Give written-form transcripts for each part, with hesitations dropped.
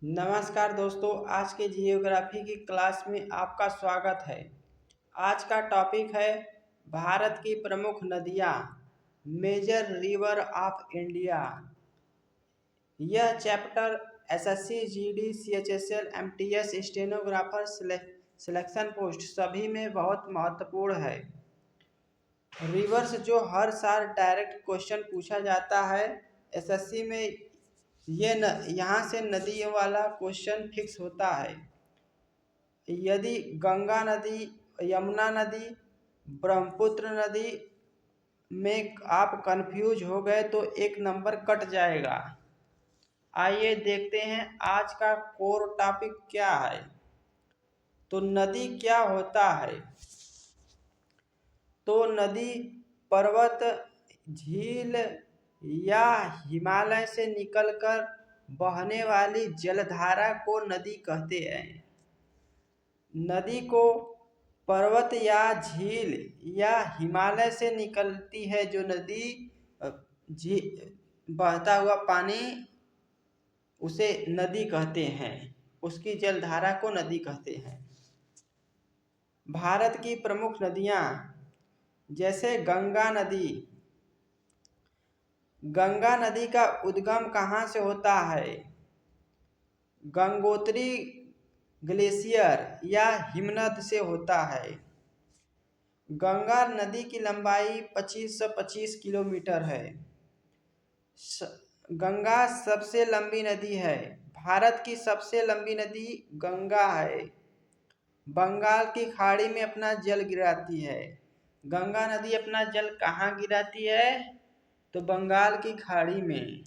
नमस्कार दोस्तों, आज के जियोग्राफी की क्लास में आपका स्वागत है। आज का टॉपिक है भारत की प्रमुख नदियाँ, मेजर रिवर ऑफ इंडिया। यह chapter SSC, GD, CHSL, MTS, stenographer, selection post सभी में बहुत महत्वपूर्ण है। रिवर्स जो हर साल डायरेक्ट क्वेश्चन पूछा जाता है एसएससी में, यहाँ से नदियों वाला क्वेश्चन फिक्स होता है। यदि गंगा नदी, यमुना नदी, ब्रह्मपुत्र नदी में आप कंफ्यूज हो गए तो एक नंबर कट जाएगा। आइए देखते हैं आज का कोर टॉपिक क्या है। तो नदी क्या होता है? तो नदी पर्वत, झील या हिमालय से निकलकर बहने वाली जलधारा को नदी कहते हैं। नदी को पर्वत या झील या हिमालय से निकलती है जो नदी बहता हुआ पानी, उसे नदी कहते हैं। उसकी जलधारा को नदी कहते हैं। भारत की प्रमुख नदियाँ जैसे गंगा नदी। गंगा नदी का उद्गम कहाँ से होता है? गंगोत्री ग्लेशियर या हिमनद से होता है। गंगा नदी की लंबाई 2525 किलोमीटर है। गंगा सबसे लंबी नदी है। भारत की सबसे लंबी नदी गंगा है। बंगाल की खाड़ी में अपना जल गिराती है। गंगा नदी अपना जल कहाँ गिराती है? तो बंगाल की खाड़ी में।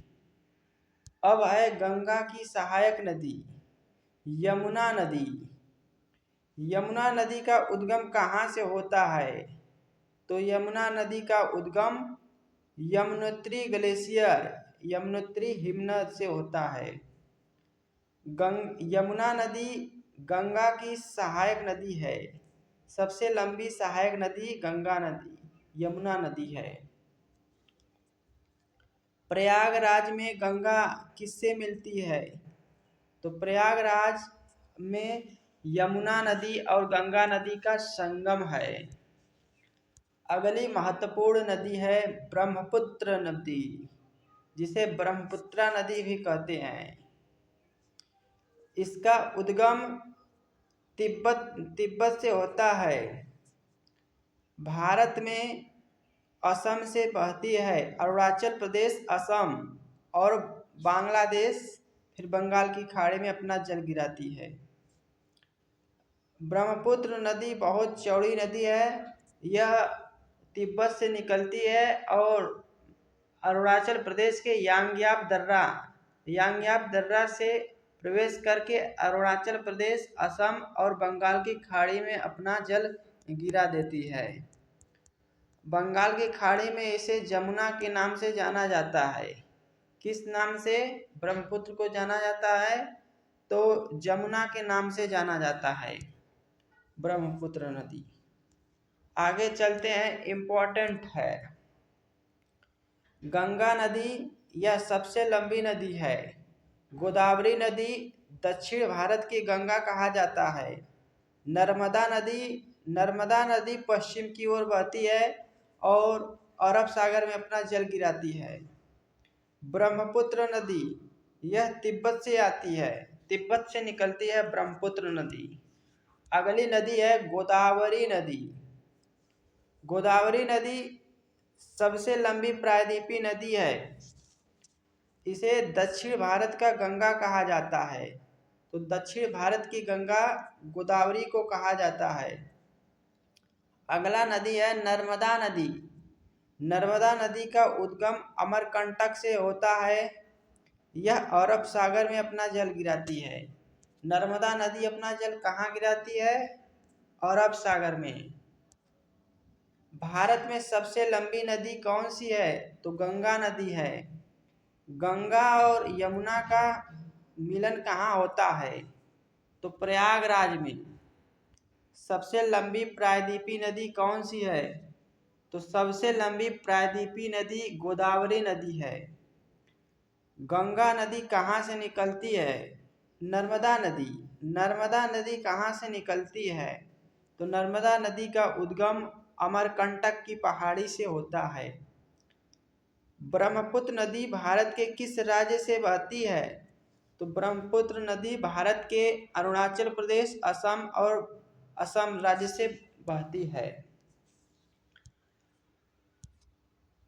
अब है गंगा की सहायक नदी यमुना नदी। यमुना नदी का उद्गम कहाँ से होता है? तो यमुना नदी का उद्गम यमुनोत्री ग्लेशियर, यमुनोत्री हिमनद से होता है। यमुना नदी गंगा की सहायक नदी है। सबसे लंबी सहायक नदी गंगा नदी, यमुना नदी है। प्रयागराज में गंगा किससे मिलती है? तो प्रयागराज में यमुना नदी और गंगा नदी का संगम है। अगली महत्वपूर्ण नदी है ब्रह्मपुत्र नदी, जिसे ब्रह्मपुत्रा नदी भी कहते हैं। इसका उद्गम तिब्बत से होता है। भारत में असम से बहती है। अरुणाचल प्रदेश, असम और बांग्लादेश फिर बंगाल की खाड़ी में अपना जल गिराती है। ब्रह्मपुत्र नदी बहुत चौड़ी नदी है। यह तिब्बत से निकलती है और अरुणाचल प्रदेश के यांग्याप दर्रा से प्रवेश करके अरुणाचल प्रदेश, असम और बंगाल की खाड़ी में अपना जल गिरा देती है। बंगाल की खाड़ी में इसे जमुना के नाम से जाना जाता है। किस नाम से ब्रह्मपुत्र को जाना जाता है? तो जमुना के नाम से जाना जाता है ब्रह्मपुत्र नदी। आगे चलते हैं, इम्पोर्टेंट है। गंगा नदी यह सबसे लंबी नदी है। गोदावरी नदी दक्षिण भारत की गंगा कहा जाता है। नर्मदा नदी पश्चिम की ओर बहती है और अरब सागर में अपना जल गिराती है। ब्रह्मपुत्र नदी यह तिब्बत से आती है, तिब्बत से निकलती है ब्रह्मपुत्र नदी। अगली नदी है गोदावरी नदी। गोदावरी नदी सबसे लंबी प्रायद्वीपीय नदी है। इसे दक्षिण भारत का गंगा कहा जाता है। तो दक्षिण भारत की गंगा गोदावरी को कहा जाता है। अगला नदी है नर्मदा नदी। नर्मदा नदी का उद्गम अमरकंटक से होता है। यह अरब सागर में अपना जल गिराती है। नर्मदा नदी अपना जल कहाँ गिराती है? अरब सागर में। भारत में सबसे लंबी नदी कौन सी है? तो गंगा नदी है। गंगा और यमुना का मिलन कहाँ होता है? तो प्रयागराज में। सबसे लंबी प्रायद्वीपीय नदी कौन सी है? तो सबसे लंबी प्रायद्वीपीय नदी गोदावरी नदी है। गंगा नदी कहाँ से निकलती है? नर्मदा नदी। नर्मदा नदी कहाँ से निकलती है? तो नर्मदा नदी का उद्गम अमरकंटक की पहाड़ी से होता है। ब्रह्मपुत्र नदी भारत के किस राज्य से बहती है? तो ब्रह्मपुत्र नदी भारत के अरुणाचल प्रदेश, असम और असम राज्य से बहती है।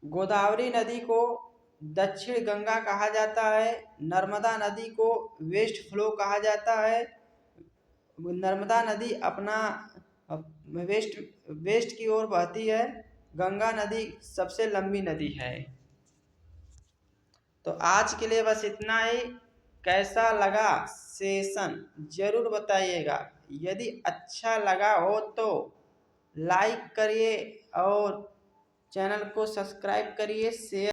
गोदावरी नदी को दक्षिण गंगा कहा जाता है। नर्मदा नदी को वेस्ट फ्लो कहा जाता है। नर्मदा नदी अपना वेस्ट वेस्ट की ओर बहती है। गंगा नदी सबसे लंबी नदी है। तो आज के लिए बस इतना ही। कैसा लगा सेशन जरूर बताइएगा। यदि अच्छा लगा हो तो लाइक करिए और चैनल को सब्सक्राइब करिए, शेयर